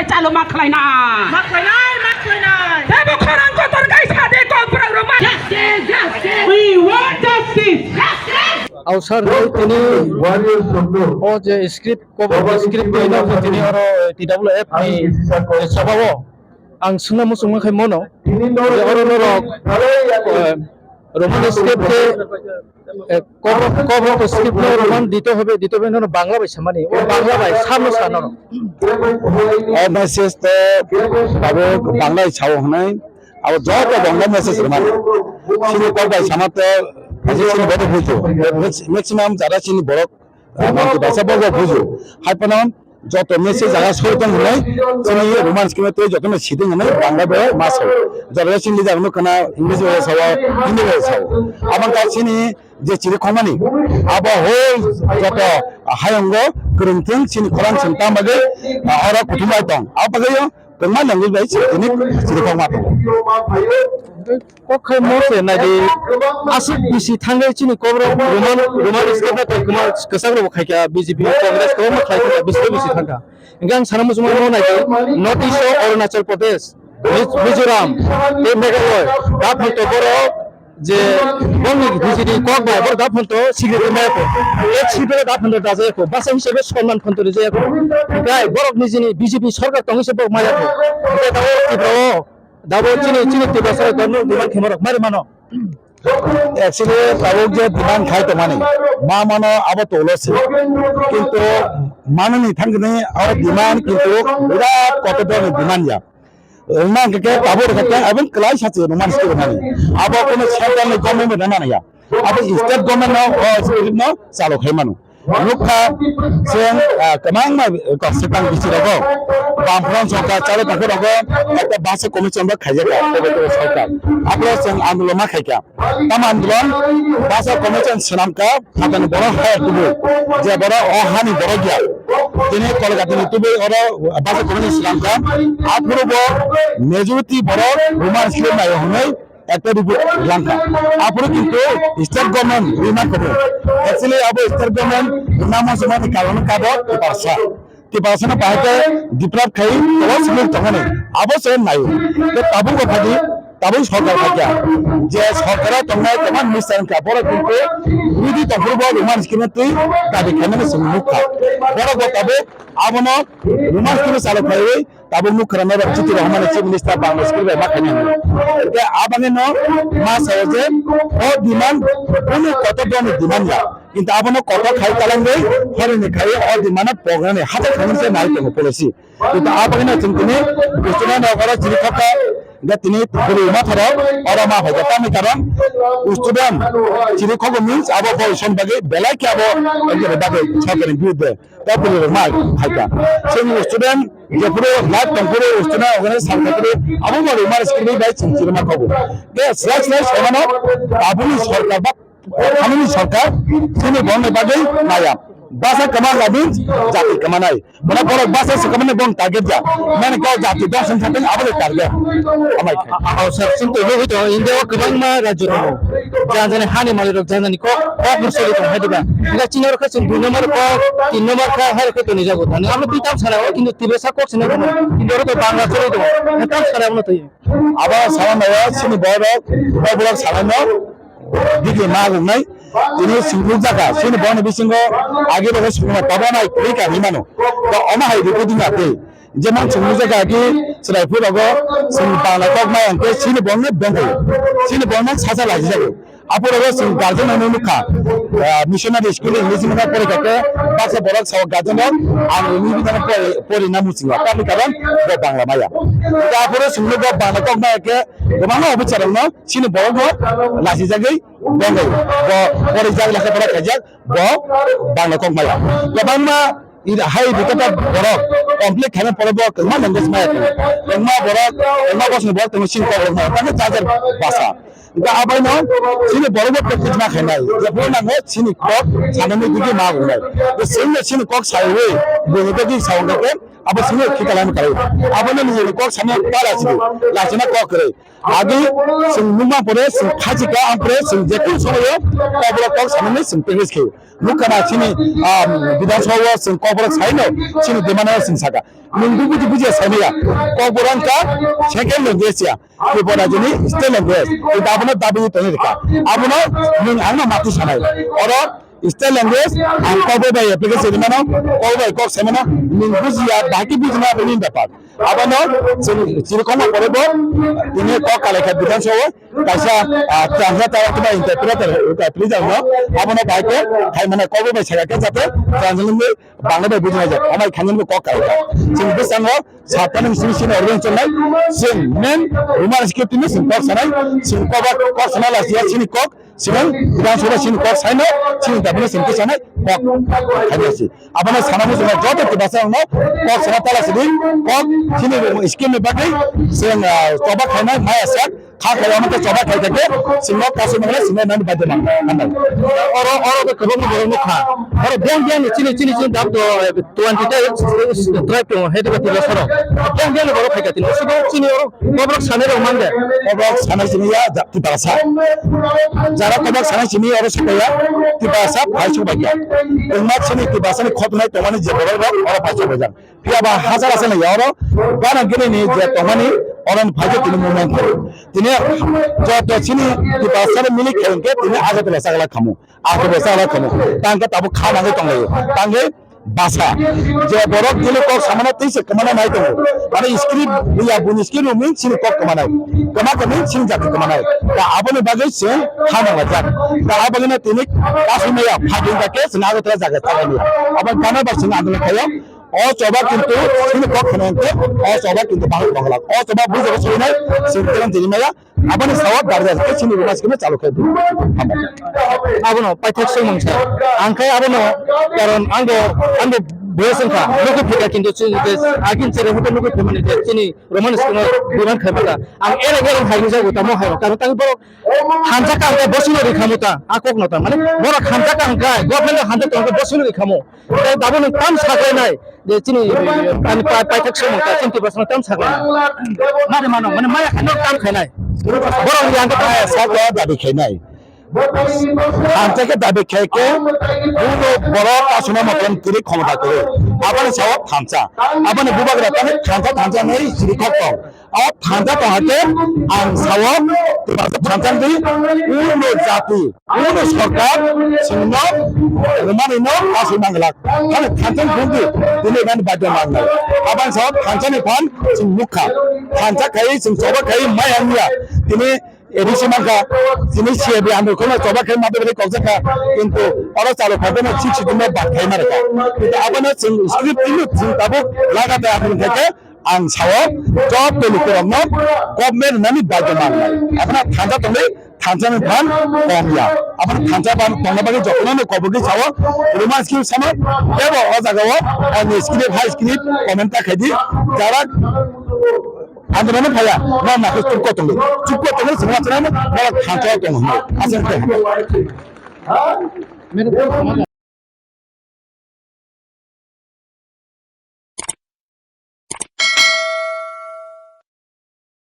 चालू माखलायना Demo khorang ko torkai sade ko programa We want justice अवसर তিনি ও যে স্ক্রিপ্ট তিনি আরো TWF ni sabawo ang suna mo sungma kay mono যে অরো রক রোমান স্ক্রিপ্ট কব স্ক্রিপ্ট রোমান দিতে হবে বাংলা ভাষা মানে ও বাংলা ভাই সামনে সানো মেসেজ তো পাবে বাংলায় ছাও হনাই আর যত বাংলা মেসেজ মানে সিনি কবাই সামাতে সিনি বড় বুঝো ম্যাক্সিমাম যারা সিনি বড় মানে ভাষা বড় বুঝো হাইপানাম যত মেসেজ যারা সরতন হনাই সিনি রোমান স্ক্রিপ্ট তো যত মেসেজ সিদিং হনাই বাংলা বে মাসও যারা সিনি জানো কানা ইংলিশ বে ছাও হিন্দি বে ছাও আবার তা সিনি যে চিরে খমানি আবা হোল যত হায়ঙ্গ kurungting sini korang sentang bagai orang kutumai tong apa gaya kemana language baik ini sini kau mati kok kay mo se na di asik bisi thangai chini kobro roman step ta kuma kasagro khai kya BJP congress ko ma khai kya bisi thanga engang sanam suma no na north east arunachal pradesh mizoram te meghalaya da phalto boro যে বঙ্গি ভিজিটি cock ভাই বড় দাফন তো cigarette মায়াকো এক cigarette দাফন তো দাজে কো বাসা হিসেবে সম্মান ফন্তরে যে গায় বড় নিজনি বিজেপি সরকার তো হিসেবে মায়াকো এটা দাও তীব্র দাবো চিনি তীব্র সরকার গণ দিমান খেমরক মারি মানো অ্যাকচুয়ালি তাও যে দিমান খাই তো মানে মা মানো আবার তো লসে কিন্তু মাননি থাঙ্গনে আর দিমান কিন্তু বিরাট কত ধরনের দিমান যা rumah keke tabur keke abang kelai satu rumah sekitar mana apa kena central government mana ya apa state government no salo khemanu lukha sen kemang ma kok sepang bisi rago bampron sokar chalo takho rago ekta base commission ba khaiya ka to sarkar apro sen andolon ma khaika tam andolon base commission sunam ka akan boro hai tubu je boro ohani boro gya তিনি কলকাতা নিতুবে ওরা বাসে commission ছিলাম কা আপনি majority বড় Roman scheme নাই হই একটা লঙ্কা আপনি কিন্তু স্টেট গভর্নমেন্ট রিমান্ড করবে অ্যাকচুয়ালি আবো স্টেট গভর্নমেন্ট নাম সমাজ কারণ কাব পারসা পাইতে ডিপ্রাপ খাই তো সিভিল তখনে আবো সে নাই তো তাবু কথা দি তাবু সরকার থাকে যে সরকার তোমায় তোমার মিশন কা বড় কিন্তু বিধি তফরব রোমান স্কিমে তুই দাবি খানে মুখা বড় কথাবে আবনো রোমান স্কিমে চালু খাইবে তাবু মুখ রানা চিঠি রহমান চিফ মিনিস্টার বাংলা স্কিমে মা খানে এটা আবানে ন মা সহজে ও ডিমান্ড কোন কত ধরনের ডিমান্ড যা কিন্তু আবনো কত খাই তালাঙ্গে হরেনি খাই ও ডিমান্ড প্রোগ্রামে হাতে খানিছে নাই তো পলিসি কিন্তু আবানে চিন্তিনে বিষ্ণু নগর চিরিখকা তিনি পুরো ধর অরমা হয়ে তার কারণ স্টুডেন্ট চিরিখক মিন্স আবো পরিশ্রম বাগে বেলায় কি আবো বাগে সরকারের বিরুদ্ধে তারপরে মাল হাইকা সেই স্টুডেন্ট যে পুরো লাইফ পুরো স্টুডেন্ট ওখানে সরকারের আবো বড় মার স্কিল বাই চিরিমা খাবো কে স্ল্যাশ সমানো আবুনি সরকার বা খামিনি সরকার তিনি বন্ধ বাগে নায়া bahasa keman labin jati kemanai mana kalau bahasa sekamane bong target ja mana kau jati dosen sampai apa le target amai awsar sinto ho to inde o kabang ma rajyo janjane hani mali rok janjani ko musoli to hediba ila chinor ka chin 2 number ko 3 number ka har ko to nijago thani amra pitam sara kintu tibesa ko sine kintu ro to bangla chole to etam sara amna to aba salama ya sini borok borok salama দিকে মা নাই তিনি সিংহ জায়গা সিনি বন বিসিংহ আগে বলে সিংহ তবে নাই এই কাহি মানো তো অমাহাই রিপোর্টিং আতে যেমন সিংহ জায়গা আগে সেরাইপুর আগো সিং বাংলা কক মাই আনকে সিনি বন বেঙ্গল সিনি বন সাজা লাগি যাবে আপুর আগো সিং গার্জেন অনুমুখা মিশনারি স্কুল ইংলিশ মিডিয়াম পড়ে থাকে বাসা বড় সাও গার্জেন আর নিবিধান পরিণাম সিংহ তার কারণ বাংলা মায়া তারপরে সিংহ বাংলা কক মাই আনকে গোমানো অবিচারণ সিনি বড় লাসি জায়গায় বেঙ্গল পরে যাই লেখাপড়া খাইজাক Bangla cock Maya গোবাংমা hai dikata borok komplit khane porbo kelma language ma ekma borok ekma bosni borok temi sing ko ta jajar basa Ga abai no sini borobo practice na khainai. Jepro na ngo sini kok sanami digi ma gunai. The same sini kok saiwe bono gi saunga ke aba sini khikalan kare. Aba na ni kok sana tara sini. La sina kok kare. Agi sing numa pore sing khaji ka ampre sing jeku soyo kobra kok sanami sing pengis ke. Lukana sini bidan soyo sing kobra saino sini demana sing saka. Minggu buji saimaya kobran ka second language ya. Ke bona jini still language. Ita abuna dabi tani ka. Abuna ning angna matu sanai. Oro still language and cover by application mana cover by course semana minggu ya baki bujna bini dapat. Abana sini koma korebo ini kok kala ka bidan soyo kaisa translator atau interpreter uta please no abana baike kai mana cover by saga ke jate translate bangla by bujna jat amai khanjin ko kok kala sing bisango satanan sini organ chonai sing men rumah script ni sing kok sanai sing cover kok sanai la sini kok siang bidan soyo sini kok saino sini dabne sing ke sanai kok hadisi abana sanamu sini jodoh ke bahasa no kok sanai tala sini kok sini skim में बाकी सिंग चौबा खाना माया साथ खा खाया मतलब चौबा खाई करके सिंग कासु मंगले सिंग नंद बाजे मंगल और तो कबो में बोलो खा और बियान चिनी दाब तो 20 ट्राइब तो है तो तिलो सरो बियान बोलो खाई करती है सुबह चिनी और कबरक साने रो मंगे कबरक साने चिनी या तिबासा जरा कबरक साने चिनी और सकया तिबासा भाईचो बागिया उन्मा चिनी तिबासा ने खत नहीं तो माने जबरो और भाईचो बजा फिर अब हजार आसे नहीं और बाना गिने नहीं जे तो माने और भाईचो तिने मूवमेंट करे तिने जो तो चिनी तिबासा ने मिली खेलके तिने आगे तो ऐसा गला खमु आगे वैसा गला खमु तांगे तब खा मांगे तो नहीं तांगे बासा जे बरक दिले को सामने तैसे कमाना नहीं तो माने स्क्रिप्ट या बुन स्क्रिप्ट में सिन को कमाना कमा कमी सिन जाति कमाना ता आबने बागे से खाना मजा ता आबने तिने कासु में या फागिन का केस नागो तरा जागा चलानी अब गाना बसिन आदले खायो और चौबा किंतु सिन को खनते और चौबा किंतु बाहर बंगला और चौबा बुझे बसो नहीं सिन तेरन दिने में आबने सवाब दारजा के सिन रुमास के चालू कर दो आबनो पाइथेक से मंगसा आंखाय आबनो कारण आंगो बेसंखा लोगो फेका किंतु चिनि आगिन चेरे होते लोगो फेमने जे चिनि रोमान स्कुल बिरान खाबा आं एरे गेरे हाइनि जागो तामो हायो कारण तां बरो हानजा का बसिनो रिखामुता आकक नता माने बरो हानजा का गभर्नमेन्ट हानजा का बसिनो रिखामु दा दाबो नों ताम सागै नाय जे चिनि आनि पाइथेक से मंगसा चिन्ति बसनो ताम सागै माने माने माया खानो ताम खायनाय बरो यान ता सागो दाबि खायनाय आंते के दाबे खेके बुनो बरो कासुना मतन तिरि क्षमता करे आबने साव थांचा आबने बुबागरा तने थांचा नै सिरि खक और थांचा तो हटे आं साव थांचा दि उनो जाति उनो सरकार सिंनो रमानि नो कासु मांगला खाले थांचा गुंदि दिने गान बादे मांगला आबन साव थांचा नि फान सिं मुखा थांचा खाइ सिं सोबा खाइ मायानिया दिने एडिशनल का जिनिस छे बे आंदो कोनो चोबा खाइ माबे बे कौजा का किंतु और चालो फदने छिछि दिने बात खाइ मारका किंतु आबने सिं स्क्रिप्ट इनु सिं ताबो लागाते आबन खाके आं साव जॉब पे लुकरम गवर्नमेंट ननि बाजे मांगनाय अपना थांजा तंगे थांजा में फान कमिया अपन थांजा बान तंगा बागे जखनो ने कबगि साव रोमांस की समय एबो अ जागाव आनि स्क्रिप्ट हाई स्क्रिप्ट कमेंट ता खाइदि जारा आंदोलन फाया ना नाखो चुपको तंगे सिंहा चना ना खांचा तो हम आसन के